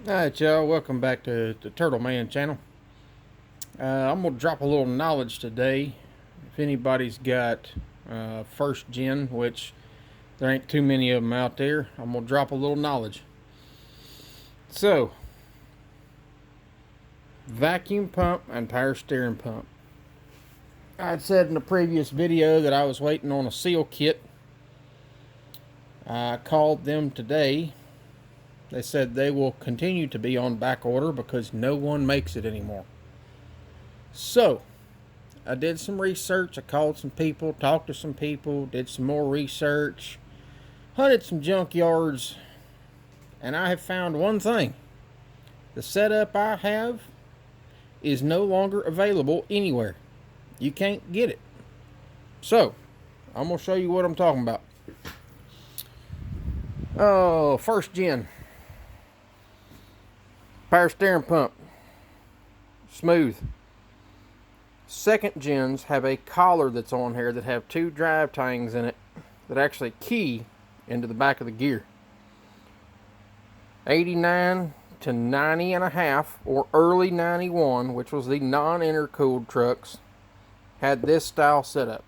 Alright, y'all, welcome back to the Turtle Man channel. I'm going to drop a little knowledge today. If anybody's got first gen, which there ain't too many of them out there, I'm going to drop a little knowledge. So, vacuum pump and power steering pump. I had said in the previous video that I was waiting on a seal kit. I called them today. They said they will continue to be on back order because no one makes it anymore. So, I did some research. I called some people, talked to some people, did some more research, hunted some junkyards, and I have found one thing. The setup I have is no longer available anywhere. You can't get it. So, I'm going to show you what I'm talking about. Oh, first gen. Power steering pump. Smooth. Second gens have a collar that's on here that have two drive tangs in it that actually key into the back of the gear. 89 to 90 and a half, or early 91, which was the non-intercooled trucks, had this style setup.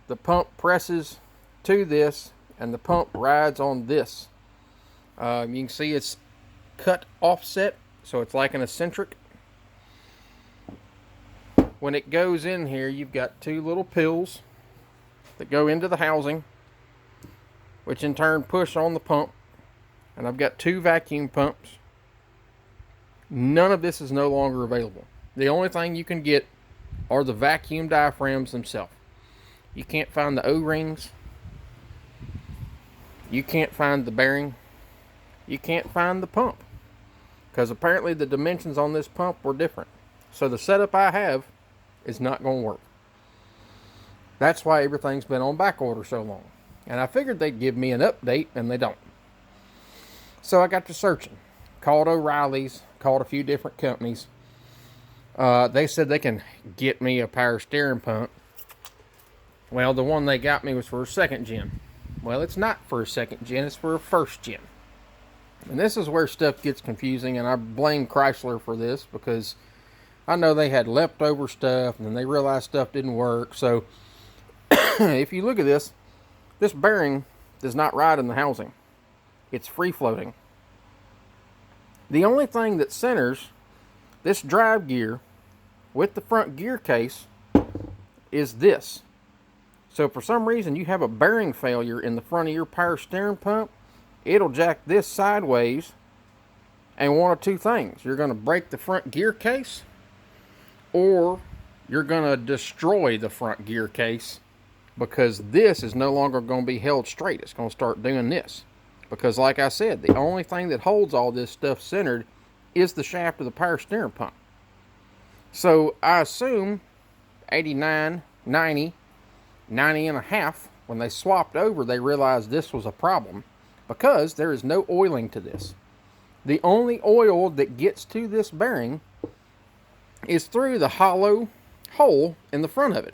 The pump presses to this and the pump rides on this. You can see it's cut offset, so it's like an eccentric. When it goes in here, you've got two little pills that go into the housing, which in turn push on the pump. And I've got two vacuum pumps. None of this is no longer available. The only thing you can get are the vacuum diaphragms themselves. You can't find the O-rings. You can't find the bearing. You can't find the pump, because apparently the dimensions on this pump were different. So the setup I have is not going to work. That's why everything's been on back order so long. And I figured they'd give me an update, and they don't. So I got to searching. Called O'Reilly's, called a few different companies. They said they can get me a power steering pump. Well, the one they got me was for a second gen. Well, it's not for a second gen, it's for a first gen. And this is where stuff gets confusing, and I blame Chrysler for this, because I know they had leftover stuff, and then they realized stuff didn't work. So, if you look at this, this bearing does not ride in the housing. It's free-floating. The only thing that centers this drive gear with the front gear case is this. So, for some reason, you have a bearing failure in the front of your power steering pump, it'll jack this sideways, and one of two things. You're going to break the front gear case, or you're going to destroy the front gear case, because this is no longer going to be held straight. It's going to start doing this. Because like I said, the only thing that holds all this stuff centered is the shaft of the power steering pump. So I assume 89, 90, 90 and a half, when they swapped over, they realized this was a problem, because there is no oiling to this. The only oil that gets to this bearing is through the hollow hole in the front of it.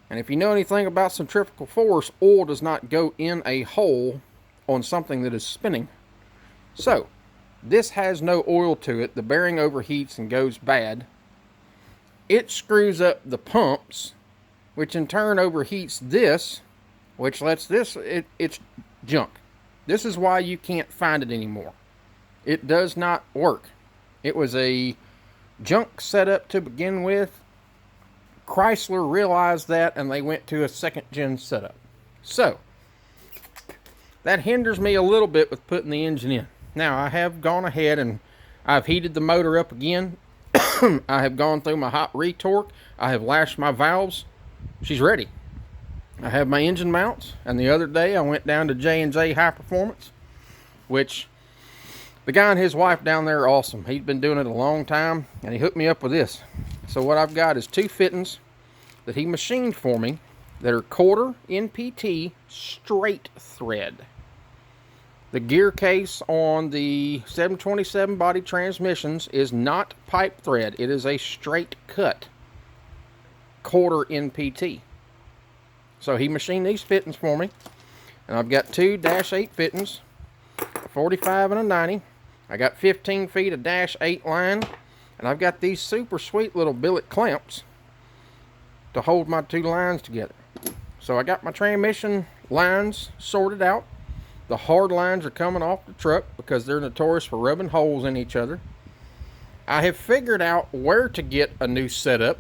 And if you know anything about centrifugal force, oil does not go in a hole on something that is spinning. So, this has no oil to it. The bearing overheats and goes bad. It screws up the pumps, which in turn overheats this, which lets this, it's junk. This is why you can't find it anymore. It does not work. It was a junk setup to begin with. Chrysler realized that, and they went to a second gen setup. So, that hinders me a little bit with putting the engine in. Now, I have gone ahead and I've heated the motor up again. I have gone through my hot retorque. I have lashed my valves. She's ready. I have my engine mounts, and the other day I went down to J&J High Performance, which the guy and his wife down there are awesome. He's been doing it a long time, and he hooked me up with this. So what I've got is two fittings that he machined for me that are quarter NPT straight thread. The gear case on the 727 body transmissions is not pipe thread. It is a straight cut quarter NPT. So he machined these fittings for me. And I've got two -8 fittings 45 and a 90. I got 15 feet of dash 8 line, and I've got these super sweet little billet clamps to hold my two lines together. So I got my transmission lines sorted out. The hard lines are coming off the truck because they're notorious for rubbing holes in each other. I have figured out where to get a new setup,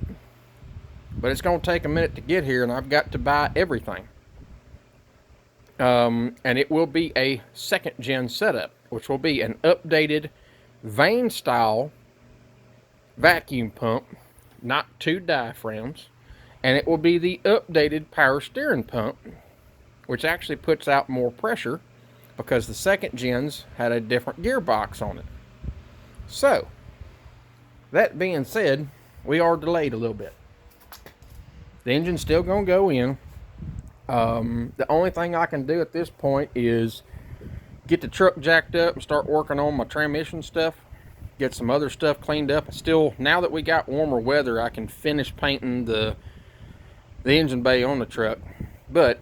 but it's going to take a minute to get here, and I've got to buy everything. And it will be a second gen setup, which will be an updated vane style vacuum pump, not two diaphragms, and it will be the updated power steering pump, which actually puts out more pressure because the second gens had a different gearbox on it. So, that being said, we are delayed a little bit. The engine's still going to go in. The only thing I can do at this point is get the truck jacked up and start working on my transmission stuff, get some other stuff cleaned up. Still, now that we got warmer weather, I can finish painting the engine bay on the truck, but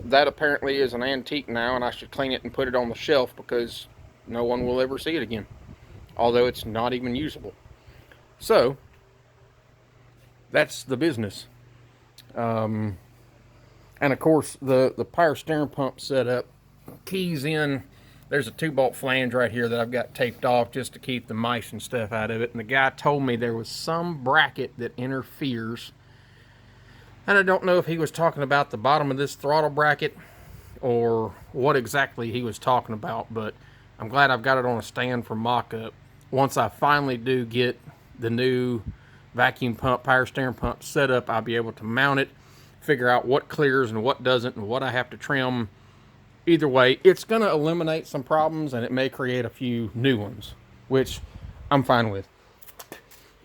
that apparently is an antique now, and I should clean it and put it on the shelf because no one will ever see it again, although it's not even usable. So that's the business. And of course the power steering pump setup keys in. There's a 2-bolt flange right here that I've got taped off just to keep the mice and stuff out of it. And the guy told me there was some bracket that interferes. And I don't know if he was talking about the bottom of this throttle bracket or what exactly he was talking about. But I'm glad I've got it on a stand for mock-up. Once I finally do get the new vacuum pump, power steering pump set up, I'll be able to mount it, figure out what clears and what doesn't and what I have to trim. Either way, it's going to eliminate some problems, and it may create a few new ones, which I'm fine with.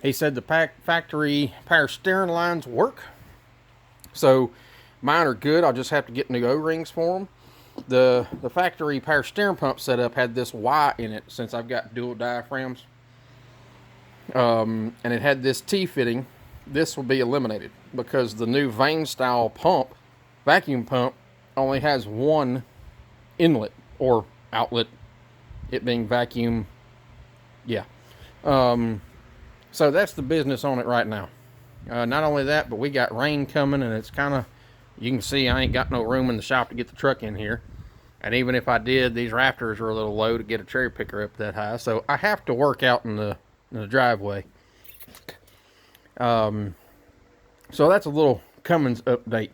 He said the factory power steering lines work, so mine are good. I'll just have to get new O-rings for them. The factory power steering pump setup had this Y in it since I've got dual diaphragms, and it had this T-fitting. This will be eliminated because the new vane style pump, vacuum pump, only has one inlet or outlet, it being vacuum. Yeah. So that's the business on it right now. Not only that, but we got rain coming, and it's kind of, you can see I ain't got no room in the shop to get the truck in here. And even if I did, these rafters are a little low to get a cherry picker up that high. So I have to work out in the driveway. So that's a little Cummins update.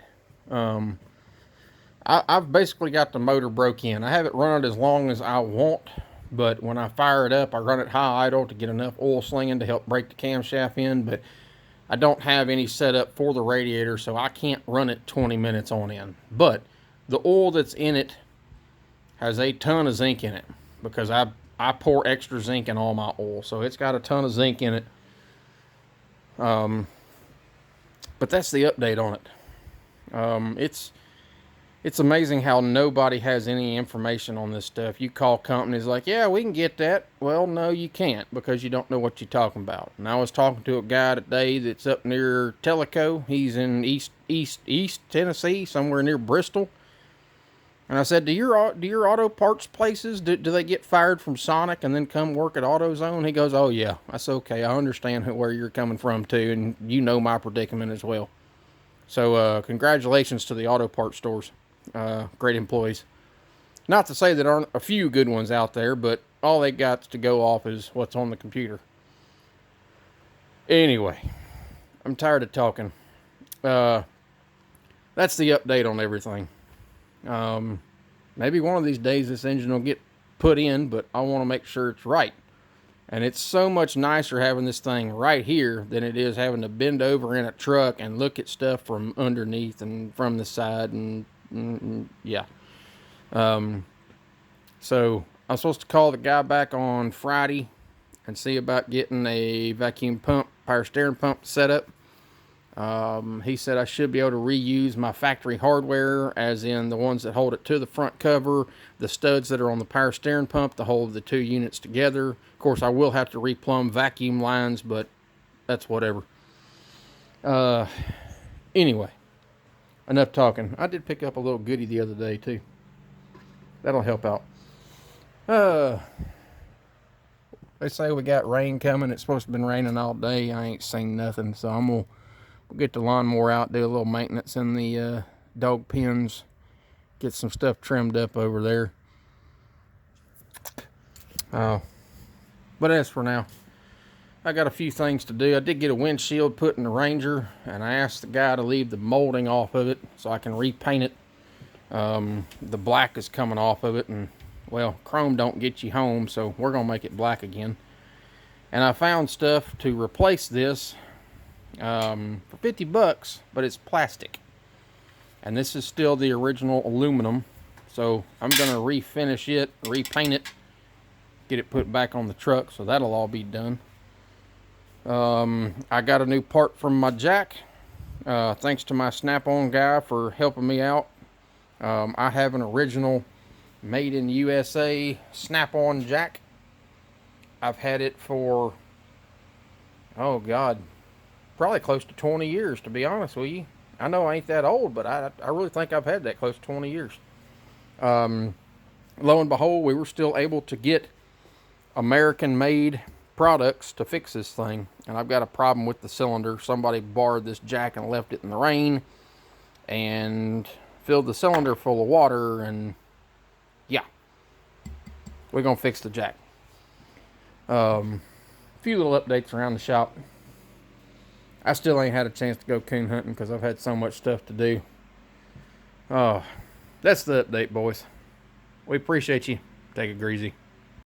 I've basically got the motor broke in. I have it run it as long as I want, but when I fire it up, I run it high idle to get enough oil slinging to help break the camshaft in, but I don't have any set up for the radiator, so I can't run it 20 minutes on end. But the oil that's in it has a ton of zinc in it because I pour extra zinc in all my oil, so it's got a ton of zinc in it. But that's the update on it. It's amazing how nobody has any information on this stuff. You call companies like, yeah, we can get that. Well, no, you can't because you don't know what you're talking about. And I was talking to a guy today that's up near Tellico. He's in East Tennessee, somewhere near Bristol. And I said, do your auto parts places, do they get fired from Sonic and then come work at AutoZone? He goes, oh, yeah. I said, okay, I understand where you're coming from, too, and you know my predicament as well. So, congratulations to the auto parts stores. Great employees. Not to say there aren't a few good ones out there, but all they got to go off is what's on the computer. Anyway, I'm tired of talking. That's the update on everything. Maybe one of these days this engine will get put in, but I want to make sure it's right. And it's so much nicer having this thing right here than it is having to bend over in a truck and look at stuff from underneath and from the side and yeah. So I'm supposed to call the guy back on Friday and see about getting a vacuum pump, power steering pump set up. He said I should be able to reuse my factory hardware, as in the ones that hold it to the front cover, the studs that are on the power steering pump to hold the two units together. Of course, I will have to replumb vacuum lines, but that's whatever. Anyway, enough talking. I did pick up a little goodie the other day, too. That'll help out. They say we got rain coming. It's supposed to have been raining all day. I ain't seen nothing, so I'm gonna get the lawnmower out, do a little maintenance in the dog pens, get some stuff trimmed up over there. But as for now, I got a few things to do. I did get a windshield put in the Ranger, and I asked the guy to leave the molding off of it so I can repaint it. The black is coming off of it, and well, chrome don't get you home, so we're gonna make it black again. And I found stuff to replace this for 50 bucks, but it's plastic. And this is still the original aluminum, so I'm gonna refinish it, repaint it, get it put back on the truck, so that'll all be done. I got a new part from my jack. Thanks to my Snap-on guy for helping me out. I have an original made in USA Snap-on jack. I've had it for, oh God, probably close to 20 years, to be honest with you. I know I ain't that old, but I really think I've had that close to 20 years. Lo and behold, we were still able to get American-made products to fix this thing. And I've got a problem with the cylinder. Somebody borrowed this jack and left it in the rain and filled the cylinder full of water, and yeah, we're gonna fix the jack. A few little updates around the shop. I still ain't had a chance to go coon hunting because I've had so much stuff to do. That's the update, boys. We appreciate you. Take it greasy.